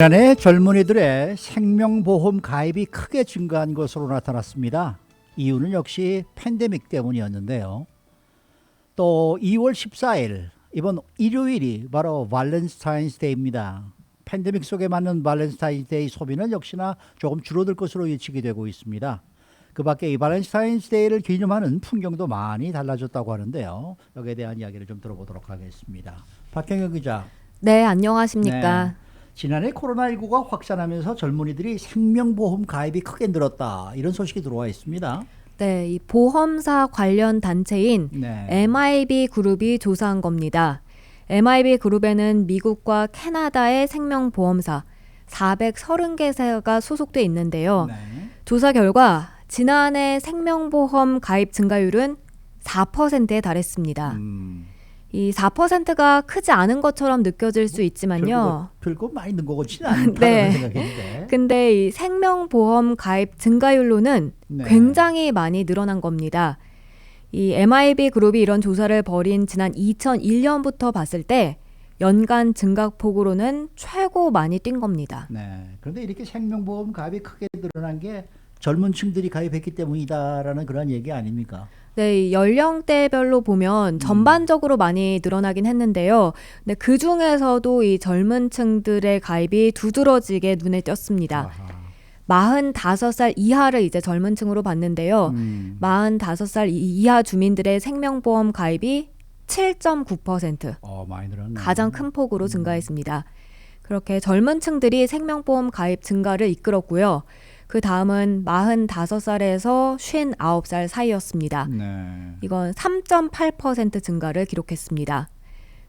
지난해 젊은이들의 생명보험 가입이 크게 증가한 것으로 나타났습니다. 이유는 역시 팬데믹 때문이었는데요. 또 2월 14일 이번 일요일이 바로 발렌타인스데이입니다. 팬데믹 속에 맞는 발렌타인스데이 소비는 역시나 조금 줄어들 것으로 예측이 되고 있습니다. 그 밖에 이 발렌타인스데이를 기념하는 풍경도 많이 달라졌다고 하는데요. 여기에 대한 이야기를 좀 들어보도록 하겠습니다. 박경영 기자. 네, 안녕하십니까. 네. 지난해 코로나19가 확산하면서 젊은이들이 생명보험 가입이 크게 늘었다. 이런 소식이 들어와 있습니다. 네, 이 보험사 관련 단체인 MIB 그룹이 조사한 겁니다. MIB 그룹에는 미국과 캐나다의 생명보험사 430개사가 소속돼 있는데요. 조사 결과 지난해 생명보험 가입 증가율은 4%에 달했습니다. 이 4%가 크지 않은 것처럼 느껴질 수 있지만요. 별거 많이 는 것 같지는 않다는 네. 생각인데. 근데 이 생명보험 가입 증가율로는 굉장히 많이 늘어난 겁니다. 이 MIB 그룹이 이런 조사를 벌인 지난 2001년부터 봤을 때 연간 증가폭으로는 최고 많이 뛴 겁니다. 네. 그런데 이렇게 생명보험 가입이 크게 늘어난 게 젊은 층들이 가입했기 때문이다라는 그런 얘기 아닙니까? 네, 이 연령대별로 보면 전반적으로 많이 늘어나긴 했는데요. 근데 그 중에서도 이 젊은 층들의 가입이 두드러지게 눈에 띄었습니다. 45살 이하를 이제 젊은 층으로 봤는데요. 45살 이하 주민들의 생명보험 가입이 7.9%. 많이 늘었네. 가장 큰 폭으로 증가했습니다. 그렇게 젊은 층들이 생명보험 가입 증가를 이끌었고요. 그 다음은 45살에서 59살 사이였습니다. 이건 3.8% 증가를 기록했습니다.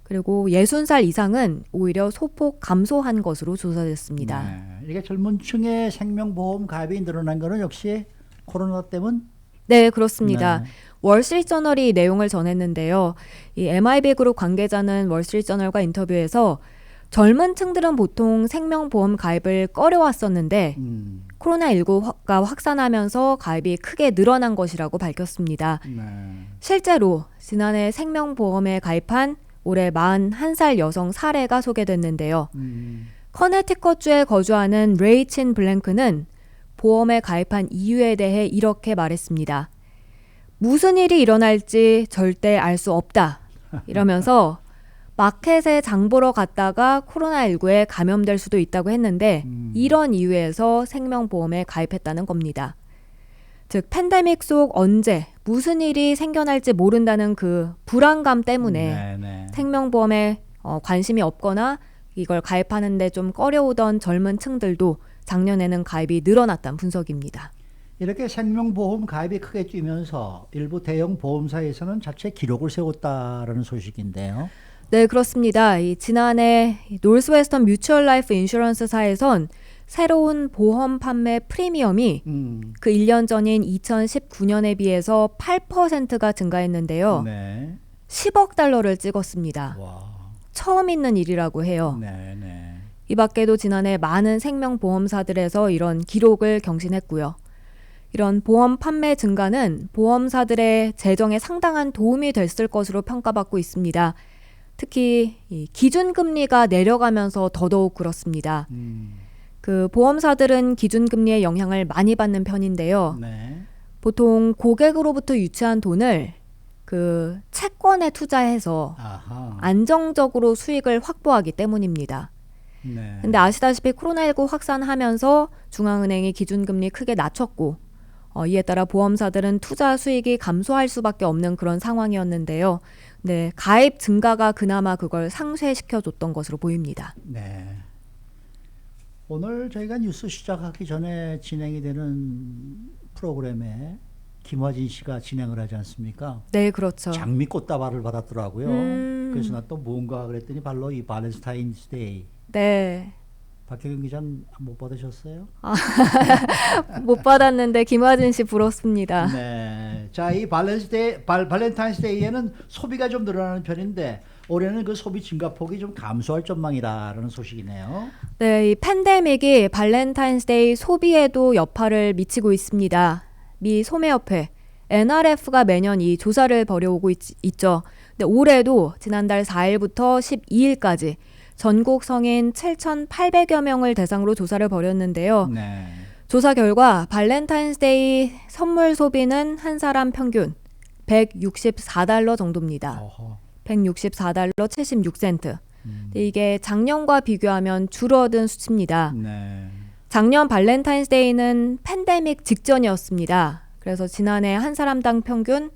그리고 60살 이상은 오히려 소폭 감소한 것으로 조사됐습니다. 이게 젊은 층의 생명보험 가입이 늘어난 것은 역시 코로나 때문? 네, 그렇습니다. 월스트리트저널이 내용을 전했는데요. 이 MIB 그룹 관계자는 월스트리트저널과 인터뷰에서 젊은 층들은 보통 생명보험 가입을 꺼려왔었는데 코로나19가 확산하면서 가입이 크게 늘어난 것이라고 밝혔습니다. 실제로 지난해 생명보험에 가입한 올해 41살 여성 사례가 소개됐는데요. 커네티컷주에 거주하는 레이친 블랭크는 보험에 가입한 이유에 대해 이렇게 말했습니다. 무슨 일이 일어날지 절대 알 수 없다. 이러면서 마켓에 장 보러 갔다가 코로나19에 감염될 수도 있다고 했는데 이런 이유에서 생명보험에 가입했다는 겁니다. 즉 팬데믹 속 언제 무슨 일이 생겨날지 모른다는 그 불안감 때문에 생명보험에 관심이 없거나 이걸 가입하는데 좀 꺼려오던 젊은 층들도 작년에는 가입이 늘어났다는 분석입니다. 이렇게 생명보험 가입이 크게 뛰면서 일부 대형 보험사에서는 자체 기록을 세웠다라는 소식인데요. 네, 그렇습니다. 지난해 노스웨스턴 뮤추얼 라이프 인슈런스사에선 새로운 보험 판매 프리미엄이 그 1년 전인 2019년에 비해서 8%가 증가했는데요. 10억 달러를 찍었습니다. 처음 있는 일이라고 해요. 이 밖에도 지난해 많은 생명보험사들에서 이런 기록을 경신했고요. 이런 보험 판매 증가는 보험사들의 재정에 상당한 도움이 됐을 것으로 평가받고 있습니다. 특히 이 기준금리가 내려가면서 더더욱 그렇습니다. 그 보험사들은 기준금리의 영향을 많이 받는 편인데요. 보통 고객으로부터 유치한 돈을 그 채권에 투자해서 안정적으로 수익을 확보하기 때문입니다. 근데 아시다시피 코로나19 확산하면서 중앙은행이 기준금리 크게 낮췄고 이에 따라 보험사들은 투자 수익이 감소할 수밖에 없는 그런 상황이었는데요. 네, 가입 증가가 그나마 그걸 상쇄시켜줬던 것으로 보입니다. 오늘 저희가 뉴스 시작하기 전에 진행이 되는 프로그램에 김화진 씨가 진행을 하지 않습니까? 네, 그렇죠. 장미 꽃다발을 받았더라고요. 그래서 나 또 뭔가 그랬더니 바로 이 발렌타인스데이. 네. 박경영 기자는 못 받으셨어요? 못 받았는데 김화진 씨 부럽습니다. 자, 이 발렌타인스데이에는 소비가 좀 늘어나는 편인데 올해는 그 소비 증가폭이 좀 감소할 전망이라는 소식이네요. 네, 이 팬데믹이 발렌타인스데이 소비에도 여파를 미치고 있습니다. 미 소매협회 NRF가 매년 이 조사를 벌여오고 있죠. 근데 올해도 지난달 4일부터 12일까지 전국 성인 7,800여 명을 대상으로 조사를 벌였는데요. 네. 조사 결과 발렌타인스데이 선물 소비는 한 사람 평균 164달러 정도입니다. 어허. 164달러 76센트. 이게 작년과 비교하면 줄어든 수치입니다. 네. 작년 발렌타인스데이는 팬데믹 직전이었습니다. 그래서 지난해 한 사람당 평균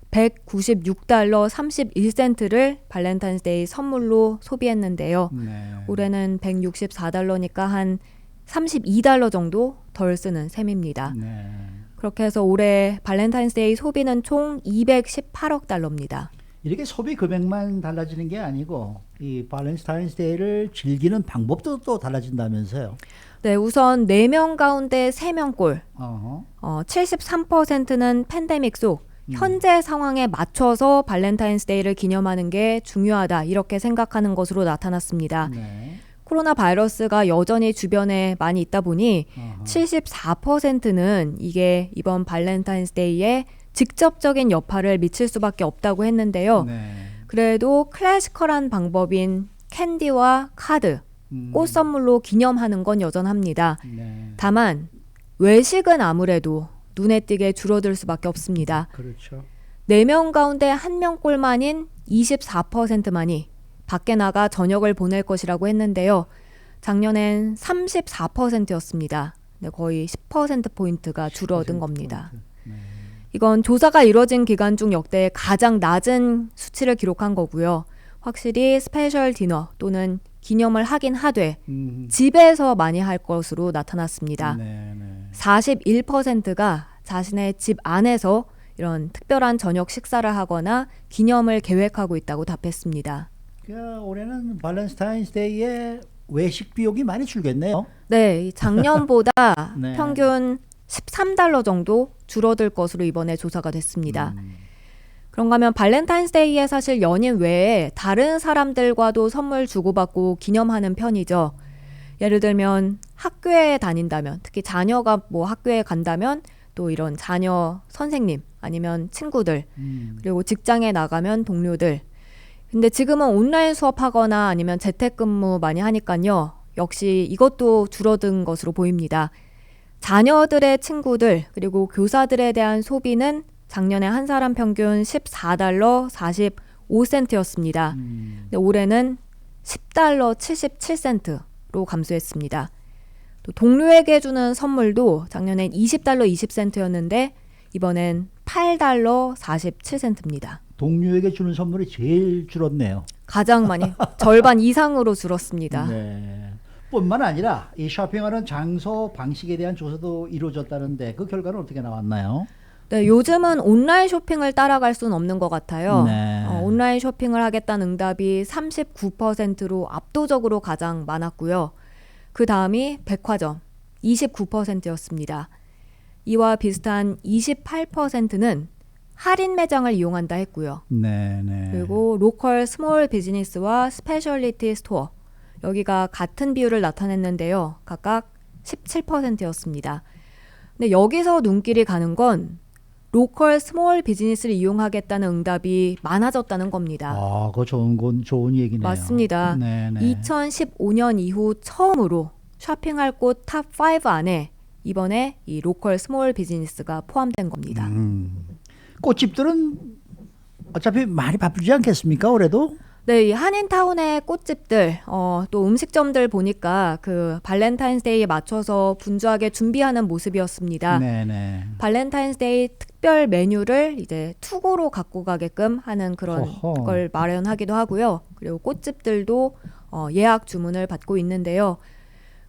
196달러 31센트를 발렌타인스데이 선물로 소비했는데요. 네. 올해는 164달러니까 한 32달러 정도 덜 쓰는 셈입니다. 네. 그렇게 해서 올해 발렌타인스데이 소비는 총 218억 달러입니다. 이렇게 소비 금액만 달라지는 게 아니고 이 발렌타인스데이를 즐기는 방법도 또 달라진다면서요. 네, 우선 4명 가운데 3명꼴, 어허. 73%는 팬데믹 속 현재 상황에 맞춰서 발렌타인스데이를 기념하는 게 중요하다 이렇게 생각하는 것으로 나타났습니다. 네. 코로나 바이러스가 여전히 주변에 많이 있다 보니 어허. 74%는 이게 이번 발렌타인스데이에 직접적인 여파를 미칠 수밖에 없다고 했는데요. 네. 그래도 클래시컬한 방법인 캔디와 카드, 꽃 선물로 기념하는 건 여전합니다. 네. 다만 외식은 아무래도 눈에 띄게 줄어들 수밖에 없습니다. 그렇죠. 4명 가운데 1명꼴만인 24%만이 밖에 나가 저녁을 보낼 것이라고 했는데요. 작년엔 34%였습니다. 네, 거의 10%포인트가 줄어든 겁니다. 네. 이건 조사가 이뤄진 기간 중 역대 가장 낮은 수치를 기록한 거고요. 확실히 스페셜 디너 또는 기념을 하긴 하되 집에서 많이 할 것으로 나타났습니다. 네, 네. 41%가 자신의 집 안에서 이런 특별한 저녁 식사를 하거나 기념을 계획하고 있다고 답했습니다. 그러니까 올해는 발렌타인스데이에 외식 비용이 많이 줄겠네요. 네, 이 작년보다 네. 평균 13달러 정도 줄어들 것으로 이번에 조사가 됐습니다. 그런가 하면 발렌타인스데이에 사실 연인 외에 다른 사람들과도 선물 주고받고 기념하는 편이죠. 예를 들면 학교에 다닌다면, 특히 자녀가 뭐 학교에 간다면 또 이런 자녀 선생님 아니면 친구들, 그리고 직장에 나가면 동료들. 근데 지금은 온라인 수업하거나 아니면 재택근무 많이 하니까요. 역시 이것도 줄어든 것으로 보입니다. 자녀들의 친구들 그리고 교사들에 대한 소비는 작년에 한 사람 평균 14달러 45센트였습니다. 근데 올해는 10달러 77센트로 감소했습니다. 또 동료에게 주는 선물도 작년엔 20달러 20센트였는데 이번엔 8달러 47센트입니다. 동료에게 주는 선물이 제일 줄었네요. 가장 많이 절반 이상으로 줄었습니다. 네. 뿐만 아니라 이 쇼핑하는 장소 방식에 대한 조사도 이루어졌다는데 그 결과는 어떻게 나왔나요? 네, 요즘은 온라인 쇼핑을 따라갈 수는 없는 것 같아요. 네. 온라인 쇼핑을 하겠다는 응답이 39%로 압도적으로 가장 많았고요. 그 다음이 백화점 29%였습니다. 이와 비슷한 28%는 할인 매장을 이용한다 했고요. 네, 네. 그리고 로컬 스몰 비즈니스와 스페셜리티 스토어 여기가 같은 비율을 나타냈는데요. 각각 17%였습니다. 근데 여기서 눈길이 가는 건 로컬 스몰 비즈니스를 이용하겠다는 응답이 많아졌다는 겁니다. 아, 그거 좋은 얘기네요. 맞습니다. 네, 네. 2015년 이후 처음으로 쇼핑할 곳 탑 5 안에 이번에 이 로컬 스몰 비즈니스가 포함된 겁니다. 꽃집들은 어차피 많이 바쁘지 않겠습니까? 올해도? 네, 이 한인타운의 꽃집들, 또 음식점들 보니까 그 발렌타인스데이에 맞춰서 분주하게 준비하는 모습이었습니다. 네네. 발렌타인스데이 특별 메뉴를 이제 투고로 갖고 가게끔 하는 그런 허허. 걸 마련하기도 하고요. 그리고 꽃집들도 예약 주문을 받고 있는데요.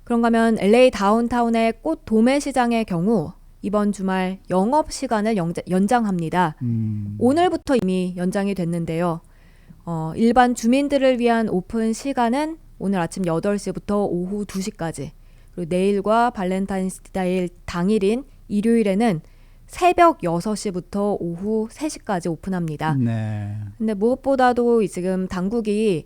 그런가 하면 LA 다운타운의 꽃 도매 시장의 경우 이번 주말 영업 시간을 연장합니다. 오늘부터 이미 연장이 됐는데요. 일반 주민들을 위한 오픈 시간은 오늘 아침 8시부터 오후 2시까지 그리고 내일과 발렌타인스데이 당일인 일요일에는 새벽 6시부터 오후 3시까지 오픈합니다. 네. 근데 무엇보다도 지금 당국이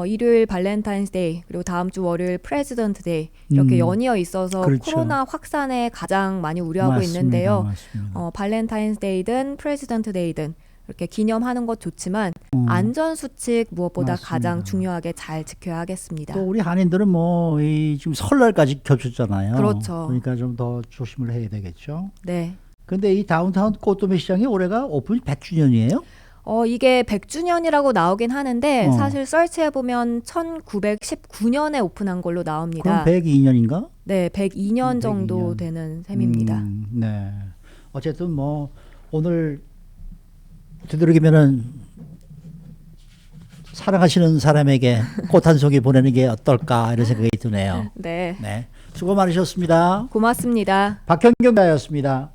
일요일 발렌타인스데이 그리고 다음 주 월요일 프레지던트 데이 이렇게 연이어 있어서 그렇죠. 코로나 확산에 가장 많이 우려하고 맞습니다. 있는데요. 맞습니다. 발렌타인스데이든 프레지던트 데이든 이렇게 기념하는 것 좋지만 안전 수칙 무엇보다 맞습니다. 가장 중요하게 잘 지켜야 하겠습니다. 또 우리 한인들은 뭐 지금 설날까지 겹쳤잖아요. 그렇죠. 그러니까 좀 더 조심을 해야 되겠죠. 네. 근데 이 다운타운 꽃도매 시장이 올해가 오픈 100주년이에요? 이게 100주년이라고 나오긴 하는데 어. 사실 서치해 보면 1919년에 오픈한 걸로 나옵니다. 그럼 102년인가? 네, 102년 정도 102년. 되는 셈입니다. 네. 어쨌든 뭐 오늘 되도록이면은 사랑하시는 사람에게 꽃 한 송이 보내는 게 어떨까 이런 생각이 드네요. 네. 네. 수고 많으셨습니다. 고맙습니다. 박현경 기자였습니다.